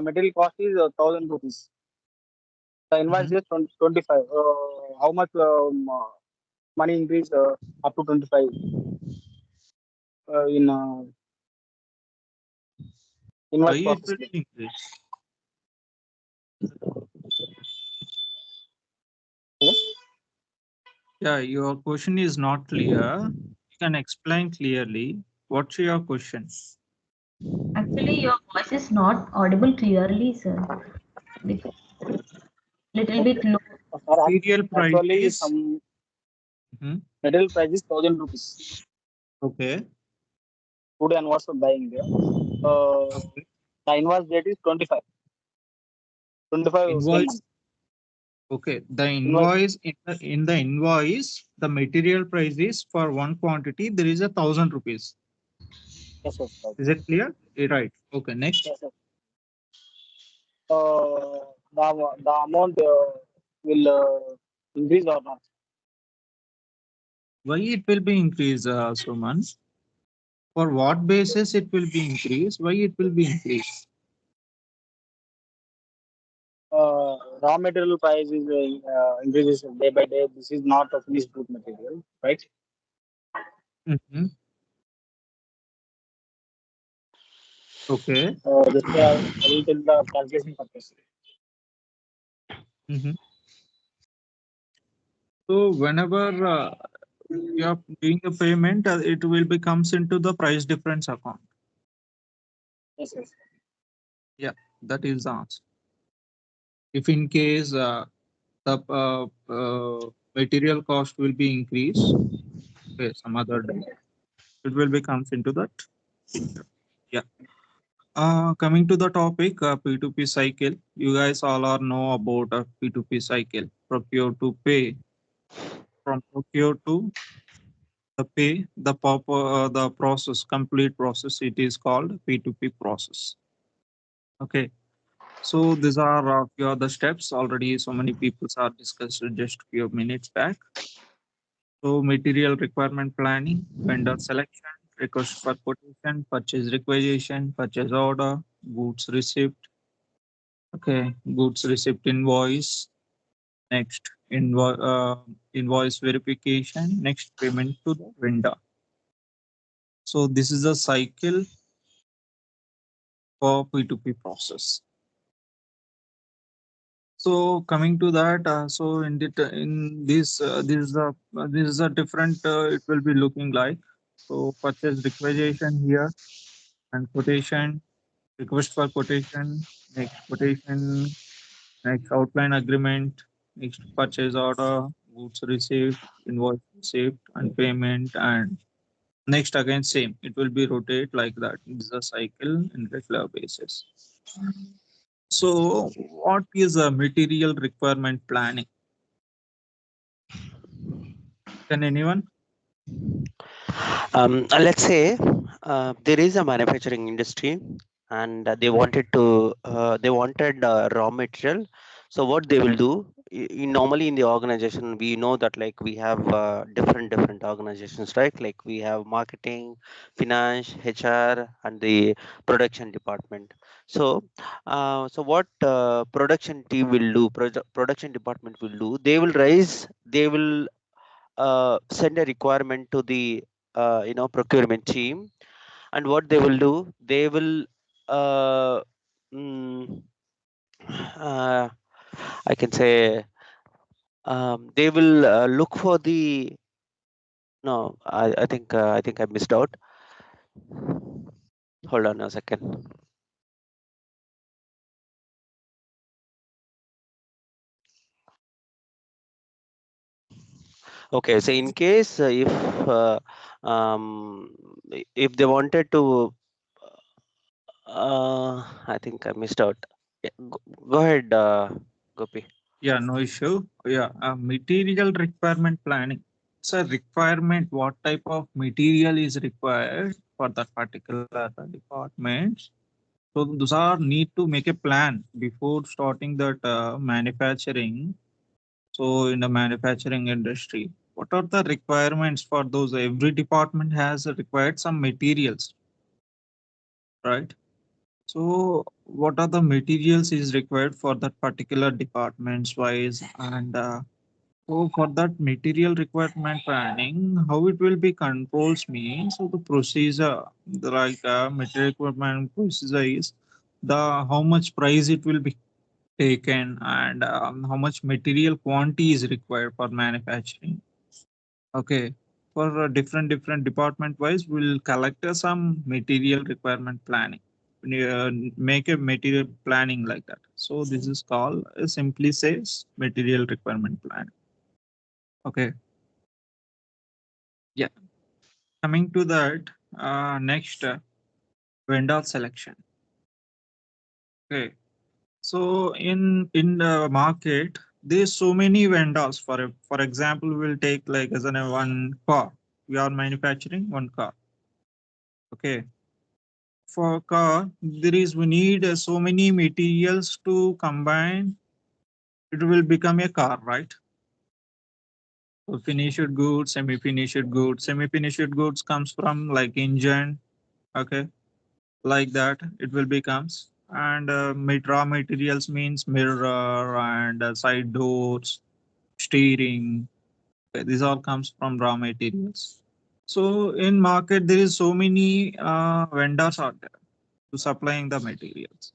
material cost is 1,000 rupees. The invoice Mhm. is 25. How much money increase up to 25 in Why invoice it process? will increase? Yeah, your question is not clear. You can explain clearly. What's your question? Actually, your voice is not audible clearly, sir. Like little Okay. bit low. Sir, Material price actually, is. some Mhm. material price is 1,000 rupees. Okay. Today and what's buying there? Uh, Okay. the invoice date is 25. 25 same Invoice. month. Okay. The Invoice, invoice in the invoice, the material price is for one quantity. There is 1,000 rupees. yes, yes, right. Is it clear? Right. Okay. Next. Yes, yes. The amount will increase or not? Why it will be increased, Suman? For what basis it will be increased? Why it will be increased? Raw material price is increases day by day. This is not a finished good material, right? Mhm. Okay. Just I will tell the calculation purpose. Mhm. So whenever you are doing the payment, it will be comes into the price difference account. Yes, yes. Yeah, that is the answer. If in case the material cost will be increased, okay, some other day, it will be comes into that. Yeah. Coming to the topic, P2P cycle. You guys all are know about a P2P cycle. Procure to pay. From procure to the pay, the process, complete process. It is called P2P process. Okay. So these are a few other steps already. So many people are discussed just few minutes back. So material requirement planning, vendor selection, request for quotation, purchase requisition, purchase order, goods receipt. Okay, goods receipt invoice. Next, invoice verification. Next, payment to the vendor. So this is a cycle for P2P process. So coming to that, so in this is a different. It will be looking like so purchase requisition here and quotation, request for quotation, next quotation, next outline agreement, next purchase order, goods received, invoice received, and payment, and next again same. It will be rotate like that. This is a cycle in regular basis. So what is a material requirement planning? Can anyone? Let's say there is a manufacturing industry, and they wanted raw material. So what they will do, normally in the organization, we know that like we have different organizations, right? Like we have marketing, finance, HR, and the production department. So so what production team will do, production department will do, they will send a requirement to the procurement team, and what they will do, they will uh, mm, uh, I can say they will look for the no I think I missed out. Hold on a second. Okay, so in case uh, um, if they wanted to I think I missed out. Yeah, go ahead, Gopi. Yeah, no issue. Yeah, material requirement planning. It's a requirement. What type of material is required for that particular department? So those are need to make a plan before starting that manufacturing. So in the manufacturing industry, what are the requirements for those? Every department has required some materials, right? So what are the materials is required for that particular departments wise, and so for that material requirement planning, how it will be controls means, so the procedure, material requirement procedure is the how much price it will be taken, and how much material quantity is required for manufacturing. Okay, for different department wise, we'll collect some material requirement planning. Make a material planning like that. So this is called simply says material requirement plan. Okay. Yeah. Coming to that, next vendor selection. Okay. So in the market, there's so many vendors. For example, we'll take like as an one car. We are manufacturing one car. Okay. For car, we need so many materials to combine. It will become a car, right? So finished goods, semi-finished goods. Semi-finished goods comes from like engine. Okay, like that it will becomes, and raw materials means mirror and side doors, steering. Okay, these all comes from raw materials. So in market there is so many vendors out there to supplying the materials.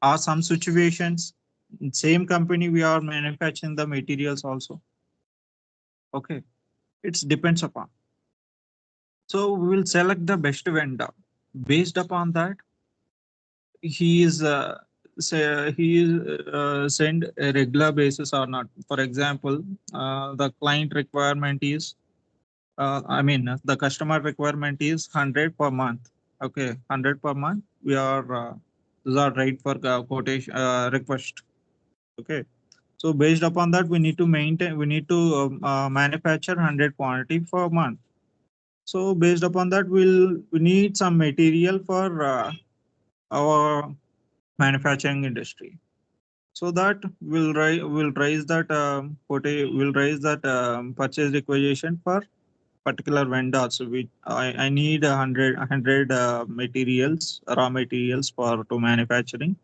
Are some situations in same company we are manufacturing the materials also. Okay, it depends upon. So we will select the best vendor. Based upon that, he is send a regular basis or not. For example, the client requirement is the customer requirement is 100 per month. Okay, 100 per month. We are those are right for quotation request. Okay, so based upon that, we need to maintain. We need to manufacture 100 quantity per month. So based upon that, we need some material for our manufacturing industry. So that will raise that will raise that purchase requisition for particular vendor. So I need 100 materials, raw materials for to manufacturing.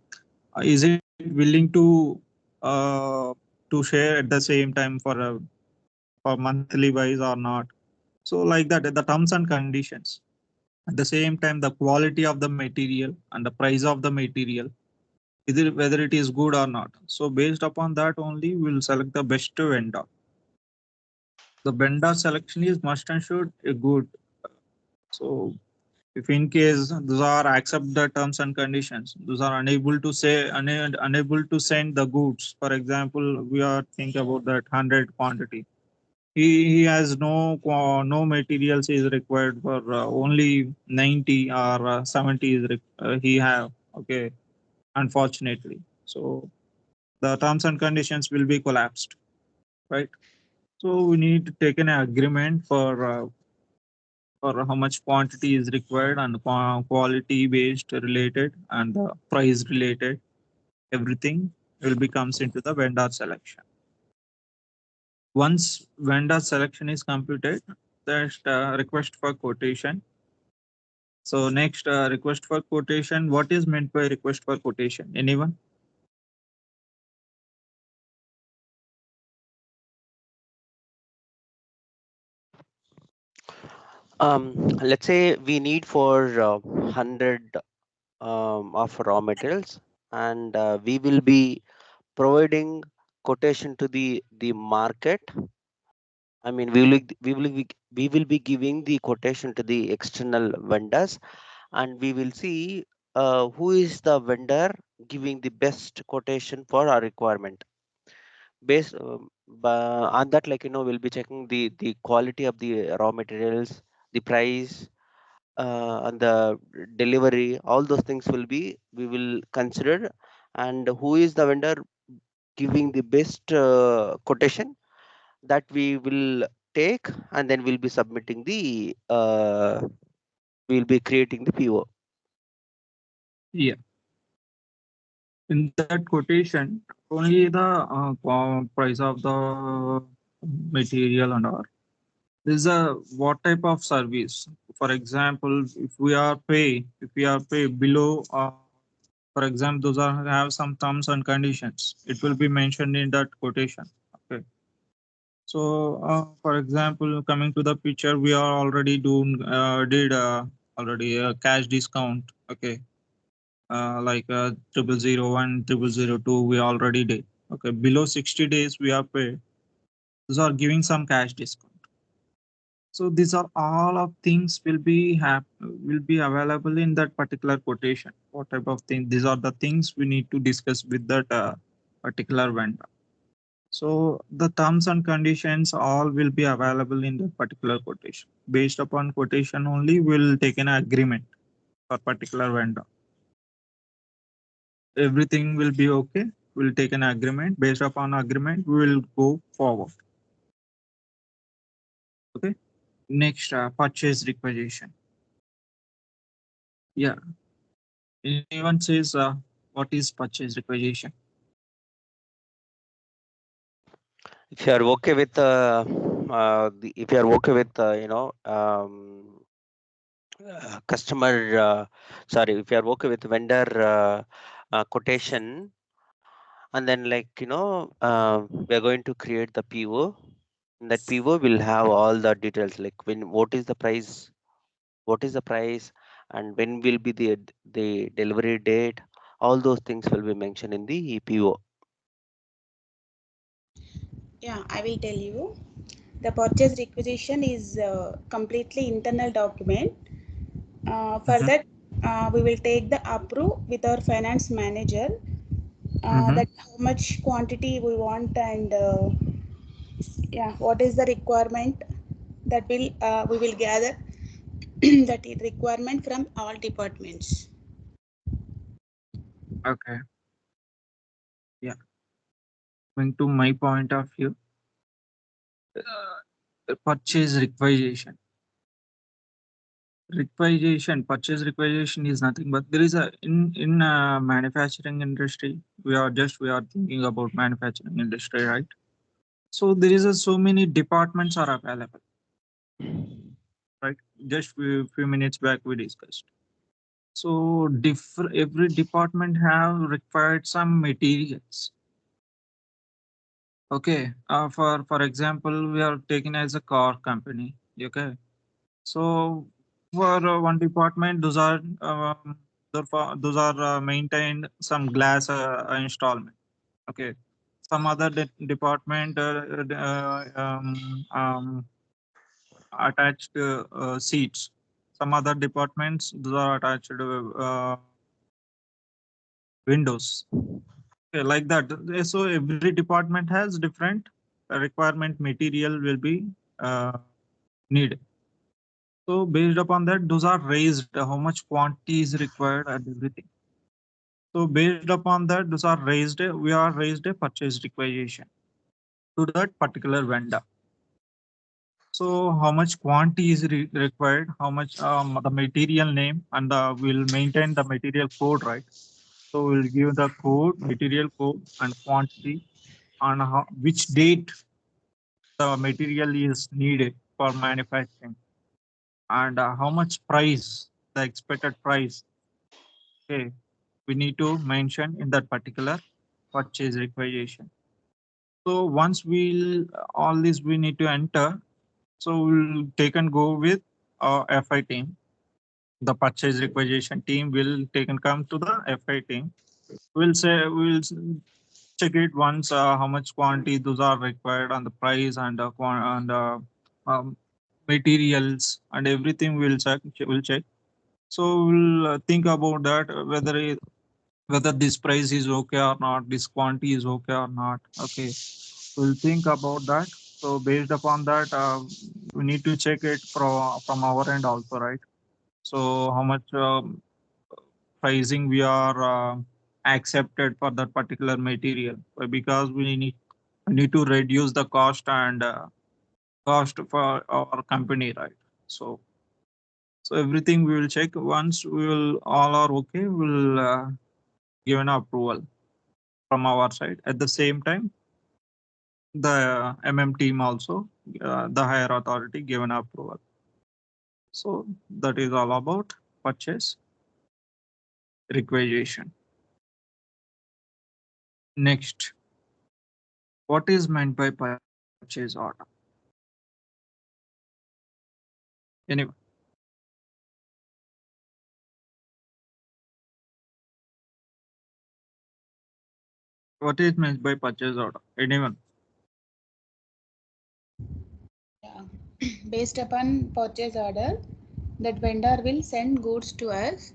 Is it willing uh, to share at the same time for monthly wise or not? So like that, the terms and conditions. At the same time, the quality of the material and the price of the material, either whether it is good or not. So based upon that only, we'll select the best vendor. The vendor selection is must and should a good. So if in case those are accept the terms and conditions, those are unable to say unable to send the goods. For example, we are think about that 100 quantity. He has no materials is required for only 90 or 70 is he have. Okay, unfortunately. So the terms and conditions will be collapsed, right? So we need to take an agreement for how much quantity is required and quality based related and the price related. Everything will becomes into the vendor selection. Once vendor selection is completed, there's request for quotation. So next request for quotation. What is meant by request for quotation? Anyone? Let's say we need for 100 of raw materials, and we will be providing quotation to the market. I mean, we will be giving the quotation to the external vendors, and we will see who is the vendor giving the best quotation for our requirement. Based on that, like we'll be checking the quality of the raw materials, the price, and the delivery. All those things we will consider, and who is the vendor giving the best quotation, that we will take, and then we'll be submitting we'll be creating the PO. Yeah. In that quotation, only the price of the material and all. This is a what type of service. For example, if we are pay below for example, those have some terms and conditions. It will be mentioned in that quotation. Okay. So, for example, coming to the picture, we are already did already a cash discount. Okay. Like 0001, 0002, we already did. Okay. Below 60 days, we are paid. Those are giving some cash discount. So these are all of things will be available in that particular quotation. What type of thing? These are the things we need to discuss with that particular vendor. So the terms and conditions all will be available in that particular quotation. Based upon quotation only, we'll take an agreement for particular vendor. Everything will be okay. We'll take an agreement. Based upon agreement, we will go forward. Okay. Next, purchase requisition. Yeah. Anyone says what is purchase requisition? If you are okay with if you are okay with customer sorry, if you are okay with vendor quotation, and then we are going to create the PO. And that PO will have all the details, like what is the price, and when will be the delivery date. All those things will be mentioned in the PO. Yeah, I will tell you. The purchase requisition is completely internal document. For that, we will take the approve with our finance manager. That how much quantity we want, and yeah, what is the requirement that we will gather that is requirement from all departments. Okay. Yeah. Coming to my point of view, purchase requisition. Purchase requisition is nothing but there is a in manufacturing industry. We are thinking about manufacturing industry, right? So there is so many departments are available, right? Just few minutes back we discussed. So every department have required some materials. Okay. For example, we are taking as a car company. Okay. So for one department, those are maintained some glass installment. Okay. Some other department attached seats. Some other departments those are attached windows. Okay, like that. So every department has different requirement material will be needed. So based upon that, those are raised how much quantity is required and everything. So based upon that, those are raised. We are raised a purchase requisition to that particular vendor. So how much quantity is required? How much the material name, and we'll maintain the material code, right? So we'll give the code, material code, and quantity, on which date the material is needed for manufacturing, and how much price, the expected price. Okay, we need to mention in that particular purchase requisition. So once we'll all this we need to enter. So we'll take and go with our FI team. The purchase requisition team will take and come to the FI team. We'll check it once how much quantity those are required on the price and um, materials and everything. We'll check. So we'll think about that whether this price is okay or not, this quantity is okay or not. Okay, we'll think about that. So based upon that, we need to check it from our end also, right? So how much pricing we are accepted for that particular material, because we need to reduce the cost and cost for our company, right? So everything we will check. Once we will all are okay, we'll give an approval from our side. At the same time, the team also, the higher authority given approval. So that is all about purchase requisition. Next, what is meant by purchase order? Anyway, what is meant by purchase order? Anyone? Yeah. Based upon purchase order, that vendor will send goods to us.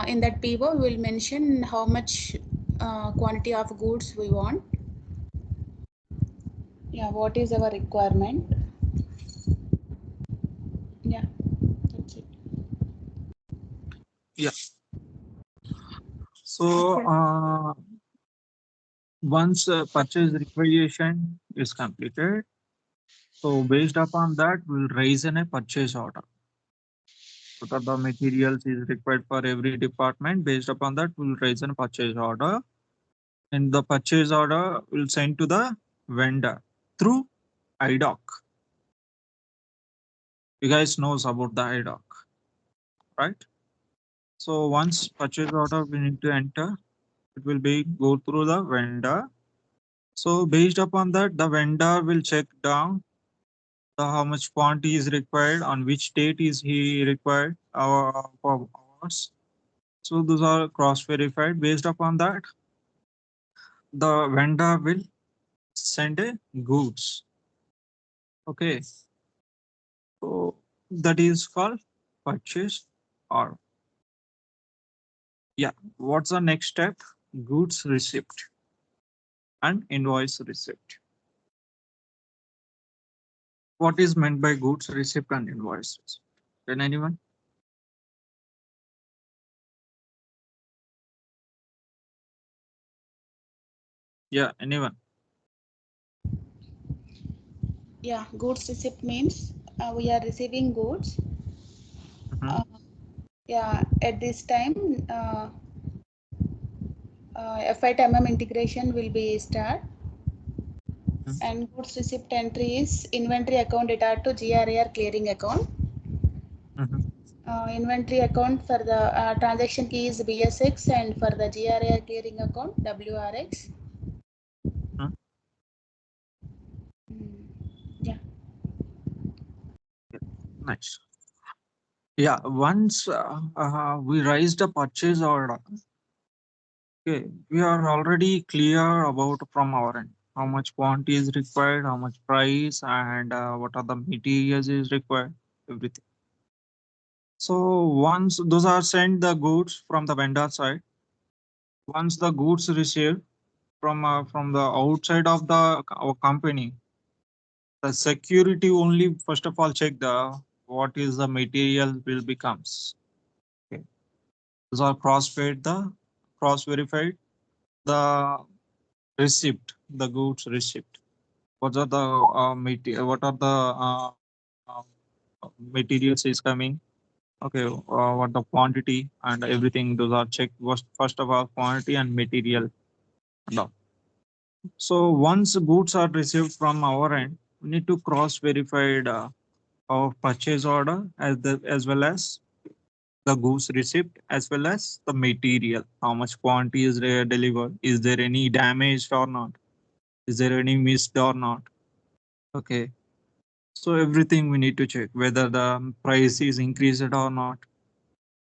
In that PO, we will mention how much quantity of goods we want. Yeah, what is our requirement? Yeah, that's it. Yeah. So once purchase requisition is completed, so based upon that, we'll raise a purchase order. What are the materials is required for every department? Based upon that, we'll raise a purchase order, and the purchase order will send to the vendor through IDOC. You guys knows about the IDOC, right? So once purchase order we need to enter, it will be go through the vendor. So based upon that, the vendor will check down how much quantity is required, on which date is he required for hours. So those are cross verified. Based upon that, the vendor will send a goods. Okay, so that is called purchase order. Yeah, what's the next step? Goods receipt and invoice receipt. What is meant by goods receipt and invoice receipt? Can anyone? Yeah, anyone? Yeah, goods receipt means we are receiving goods. Mhm. Uh, yeah, at this time, FITMM integration will be start. Mhm. And goods receipt entry is inventory account data to GRAR clearing account. Mhm. Inventory account for the transaction key is BSX, and for the GRAR clearing account WRX. Mhm. Yeah. Nice. Yeah, once we raised a purchase order, okay, we are already clear about from our end how much quantity is required, how much price, and what are the materials is required, everything. So once those are sent the goods from the vendor side, once the goods received from the outside of the our company, the security only first of all check the what is the material will becomes. Okay, those are cross verified the receipt, the goods receipt. What are the what are the materials is coming? Okay, what the quantity and everything. Those are checked. First of all, quantity and material. No. So once goods are received from our end, we need to cross verify our purchase order as well as the goods receipt as well as the material. How much quantity is delivered? Is there any damage or not? Is there any missed or not? Okay. So everything we need to check whether the price is increased or not.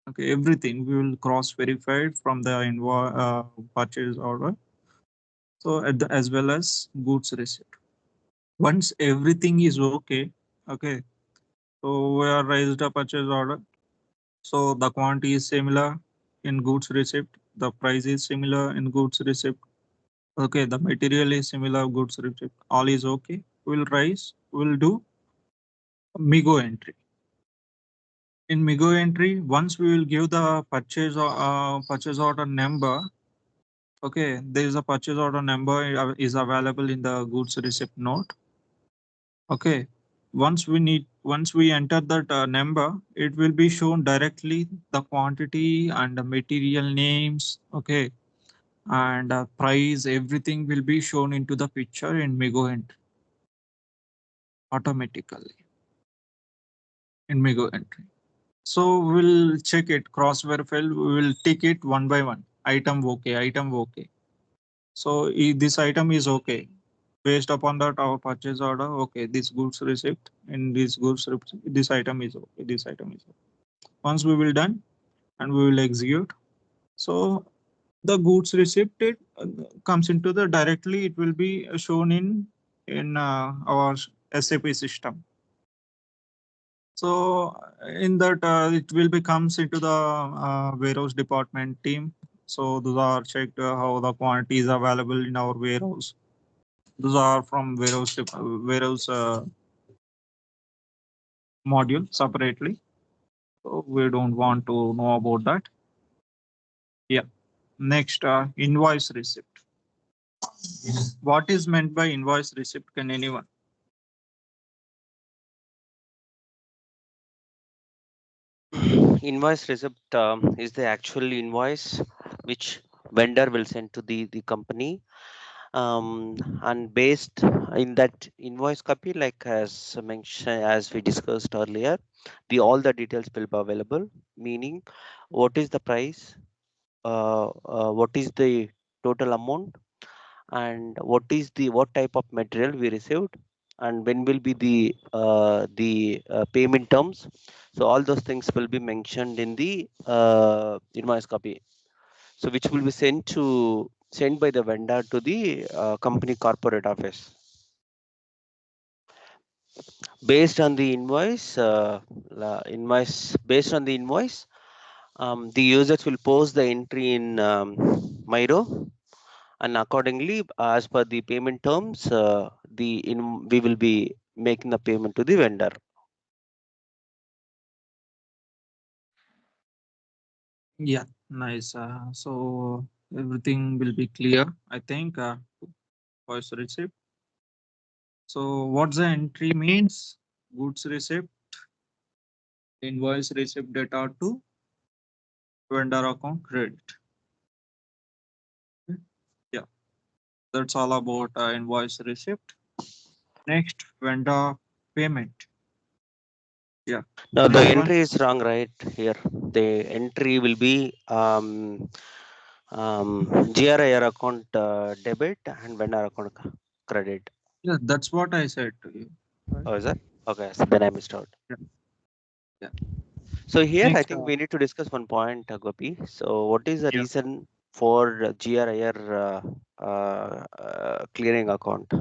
Okay, everything we will cross verify from the purchase order. So as well as goods receipt. Once everything is okay, okay. So we are raised a purchase order. So the quantity is similar in goods receipt. The price is similar in goods receipt. Okay, the material is similar goods receipt. All is okay. We'll raise. We'll do MIGO entry. In MIGO entry, once we will give the purchase order number. Okay, there is a purchase order number is available in the goods receipt note. Okay, once we enter that number, it will be shown directly the quantity and the material names. Okay, and price, everything will be shown into the picture in MIGO entry automatically in MIGO entry. So we'll check it, cross verify. We will take it one by one. Item okay, item okay. So this item is okay. Based upon that, our purchase order, okay, this goods receipt in this goods receipt, this item is okay. This item is okay. Once we will done and we will execute. So the goods receipt it comes into the directly. It will be shown in our SAP system. So in that it will be comes into the warehouse department team. So those are checked how the quantity is available in our warehouse. Those are from warehouse module separately. So we don't want to know about that. Yeah. Next, invoice receipt. What is meant by invoice receipt? Can anyone? Invoice receipt is the actual invoice which vendor will send to the company, and based in that invoice copy, like as mentioned, as we discussed earlier, the all the details will be available, meaning what is the price, what is the total amount, and what type of material we received, and when will be the payment terms. So all those things will be mentioned in the invoice copy, so which will be sent by the vendor to the company corporate office. Based on the based on the invoice, the users will post the entry in Miro, and accordingly, as per the payment terms, we will be making the payment to the vendor. Yeah, nice. So everything will be clear, I think. Invoice receipt. So what's the entry means? Goods receipt, invoice receipt data to vendor account credit. Okay. Yeah, that's all about invoice receipt. Next, vendor payment. Yeah. Now the Anyone? entry is wrong, right? Here, the entry will be GRIR account debit and vendor account credit. Yeah, that's what I said to you. Right? Oh, is that? Okay, so then I missed out. Yeah. Yeah. So here, I Next, think we need to discuss one point, Gopi. So what is the yeah. reason for GRIR clearing account?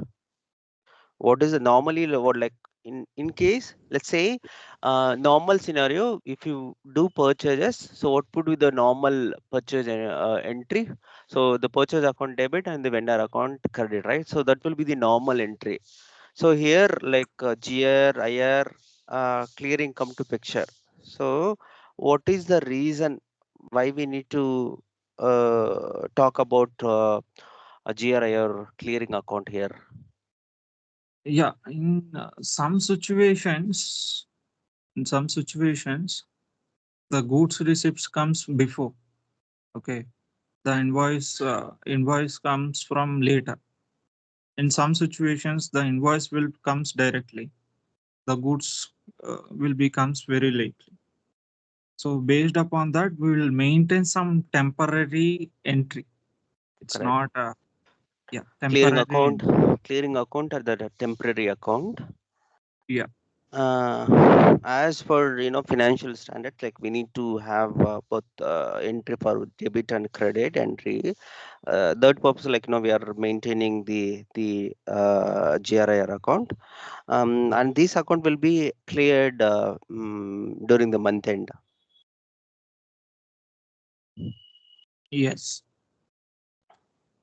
What is the normally what, like, in case, let's say, normal scenario, if you do purchases, so what would be the normal purchase entry? So the purchase account debit and the vendor account credit, right? So that will be the normal entry. So here, like, GR IR clearing come to picture. So what is the reason why we need to talk about a GRIR clearing account here? Yeah, in some situations, the goods receipts comes before. Okay, the invoice comes from later. In some situations, the invoice will comes directly. The goods will becomes very late. So based upon that, we will maintain some temporary entry. It's Correct. not yeah, temporary entry. Clearing account are the temporary account. Yeah. As for financial standards, like we need to have both entry for debit and credit entry. That purpose, like we are maintaining the GRIR account, and this account will be cleared during the month end. Yes.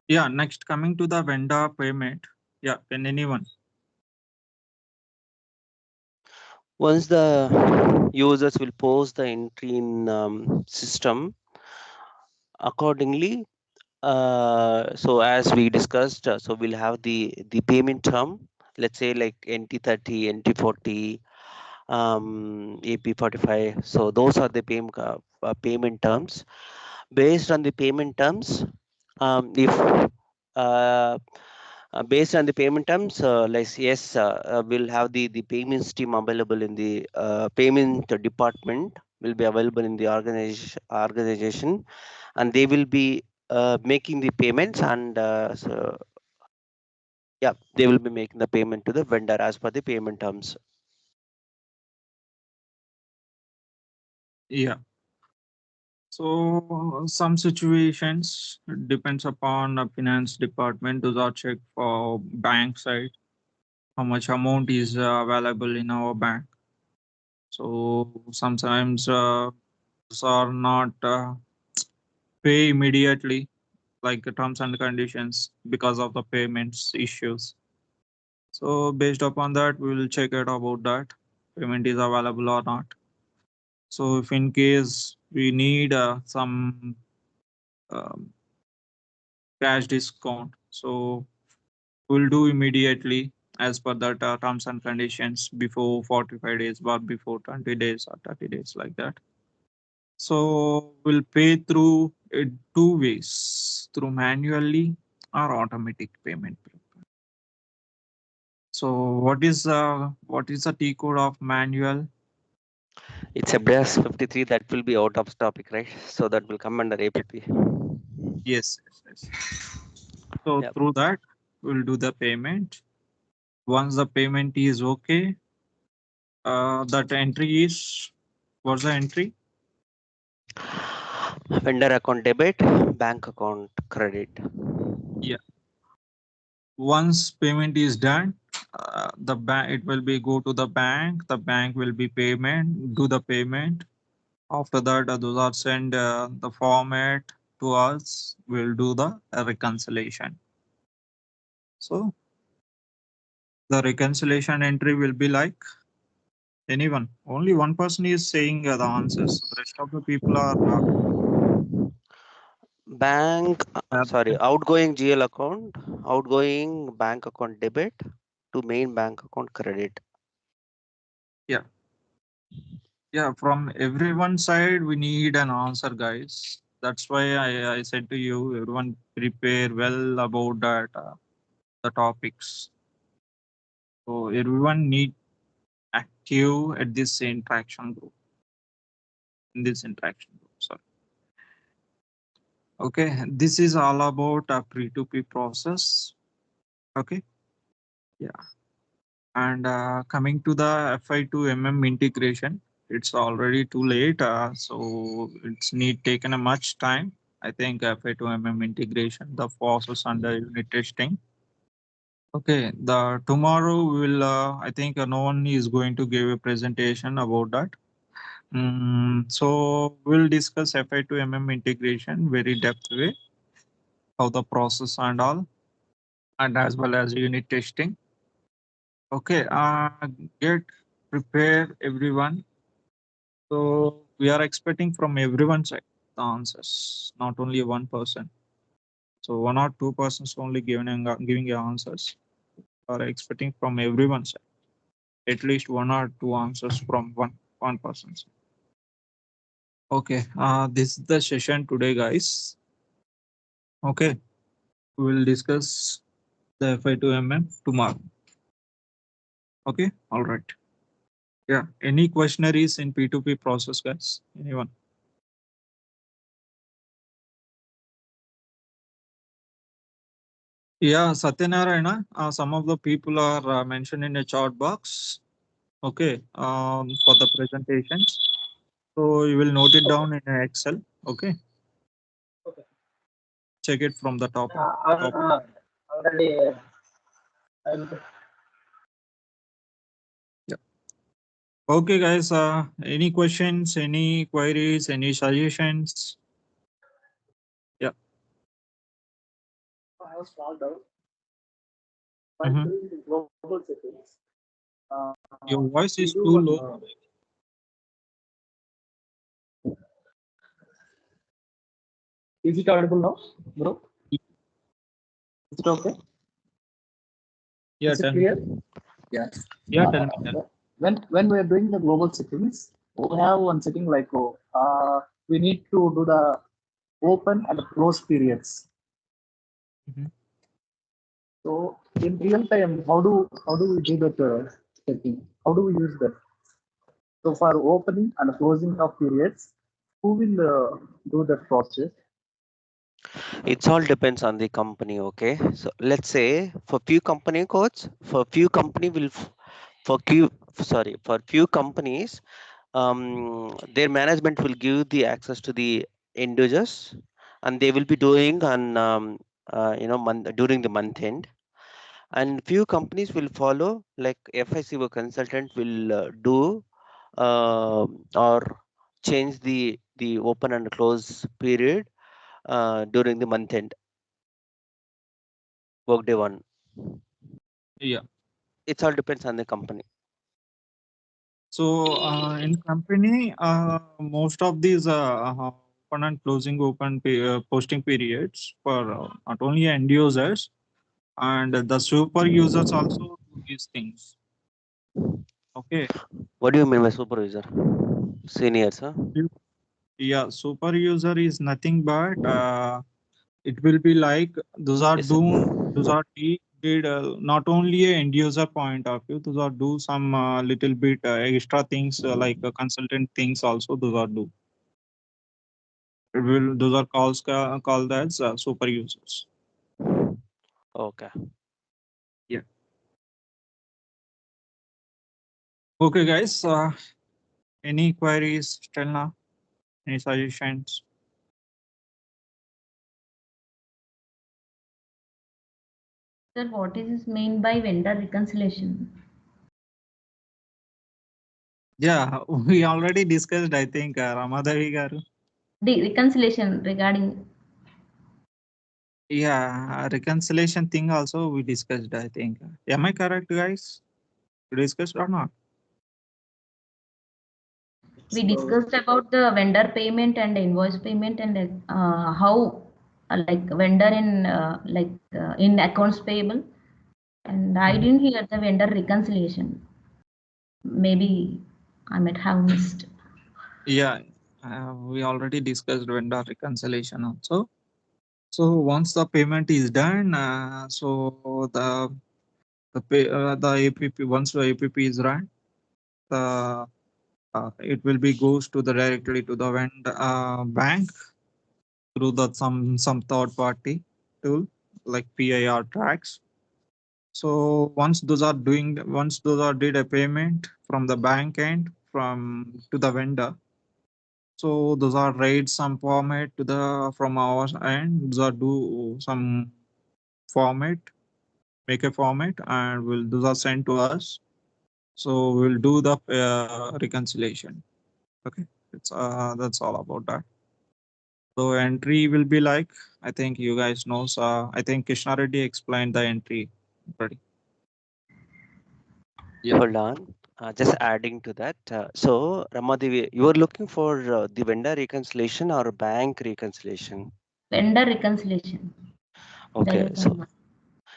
Yeah. Next, coming to the vendor payment. Yeah. Can anyone? Once the users will post the entry in system, accordingly, so as we discussed, so we'll have the payment term, let's say like NT30, NT40, AP45. So those are the payment terms. Based on the payment terms, if based on the payment terms, like, yes, we'll have the payments team available in the payment department will be available in the organization, and they will be making the payments, and so yeah, they will be making the payment to the vendor as per the payment terms. Yeah. So some situations depends upon the finance department. Those are checked for bank side. How much amount is available in our bank. So sometimes those are not pay immediately, like the terms and conditions, because of the payments issues. So based upon that, we will check it about that payment is available or not. So if in case we need some um, cash discount, so we'll do immediately as per the terms and conditions before 45 days or before 20 days or 30 days, like that. So we'll pay through two ways, through manually or automatic payment. So what is the T code of manual? It's a BRAS 53 that will be out of topic, right? So that will come under APP. Yes, yes, yes. So Yep. through that, we'll do the payment. Once the payment is okay, that entry is, what's the entry? Vendor account debit, bank account credit. Yeah. Once payment is done, the bank, it will be go to the bank will be payment, do the payment. After that, those are send the format to us. We'll do the reconciliation. So the reconciliation entry will be like anyone. Only one person is saying the answers. The rest of the people are Bank, sorry, outgoing GL account, outgoing bank account debit to main bank account credit. yeah. Yeah, from everyone's side, we need an answer, guys. That's why I said to you, everyone prepare well about that the topics. So everyone need active at this interaction group. In this interaction group, sorry. Okay, this is all about a P2P process. Okay, yeah. And coming to the FI2MM integration, it's already too late. So it's need taken a much time. I think FI2MM integration, the process under unit testing. Okay, the tomorrow we will. I think no one is going to give a presentation about that. So we'll discuss FI2MM integration very depth way, how the process and all, and as well as unit testing. Okay, get prepare everyone. So we are expecting from everyone's side the answers, not only one person. So one or two persons only giving your answers. We are expecting from everyone's side at least one or two answers from one person. Okay, this is the session today, guys. Okay, we will discuss the FI2MM tomorrow. Okay, all right. Yeah, any questionnaires in P2P process, guys? Anyone? Yeah, Satyanarayana, some of the people are mentioned in the chat box. Okay, for the presentations. So you will note it down in Excel. Okay. Okay. Check it from the top. Already. Yeah. Okay, guys. Any questions? Any queries? Any suggestions? Yeah. I have a small doubt. Mhm. Doing the global settings, Your voice we is do too one. low. Is it audible now, bro? Is it okay? Yeah, Is it tell me. clear? Yeah. Yeah, tell me. Tell me. When we are doing the global settings, we have one setting like we need to do the open and close periods. Mhm. So in real time, how do we do that setting? How do we use that? So for opening and closing of periods, who will do that process? It's all depends on the company. Okay, so let's say for few company codes, for few company will for few sorry for few companies, their management will give the access to the end users, and they will be doing on during the month end. And few companies will follow, like FICO consultant will do or change the open and close period during the month end workday one. Yeah. It all depends on the company. So in company, most of these open and closing posting periods for not only end users and the super users also do these things. Okay. What do you mean by supervisor? Seniors, huh? Yeah, super user is nothing but it will be like those are Yes, sir. did not only a end user point of view, those are do some little bit extra things like consultant things also those are do. It will those are called as super users. Okay. Yeah. Okay, guys. Any queries till now? Any suggestions? Sir, what is meant by vendor reconciliation? Yeah, we already discussed. I think Ramadhavi garu. The reconciliation regarding Yeah, reconciliation thing also we discussed. I think. Am I correct, guys? We discussed or not? we So discussed about the vendor payment and invoice payment and how like vendor in accounts payable, and I Mhm. didn't hear the vendor reconciliation. Maybe I might have missed. Yeah, we already discussed vendor reconciliation also. So once the payment is done, so the APP once the APP is run, the it will be goes to the directly to the vendor bank through the some third party tool like PIR tracks. So once those are did a payment from the bank end from to the vendor, so those are write some format to the from our end. Those are do some format, make a format, and will those are sent to us. So we'll do the reconciliation. Okay, that's all about that. So entry will be like I think you guys know. I think Krishna Reddy explained the entry already. Yeah. Hold on. Just adding to that. So, Ramadevi, you are looking for the vendor reconciliation or bank reconciliation? Vendor reconciliation. Okay. Direct on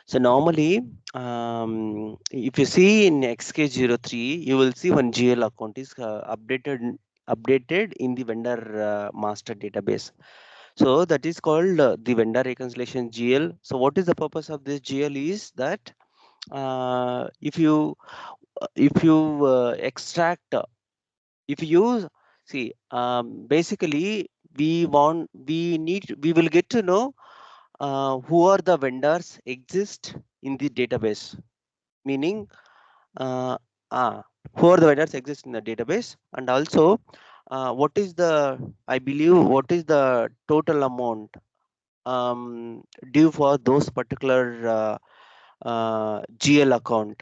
So normally, if you see in XK03, you will see one GL account is updated in the vendor master database. So that is called the vendor reconciliation GL. So what is the purpose of this GL is that if you extract if you use see basically we will get to know who are the vendors exist in the database, meaning uh, who are the vendors exist in the database, and also what is the I believe what is the total amount due for those particular GL account.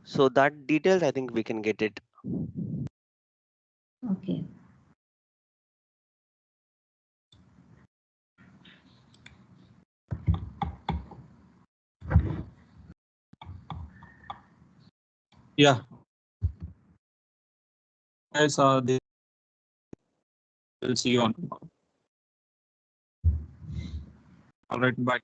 So that details I think we can get it. Okay. Yeah. Guys, they will see you on tomorrow. All right. Bye.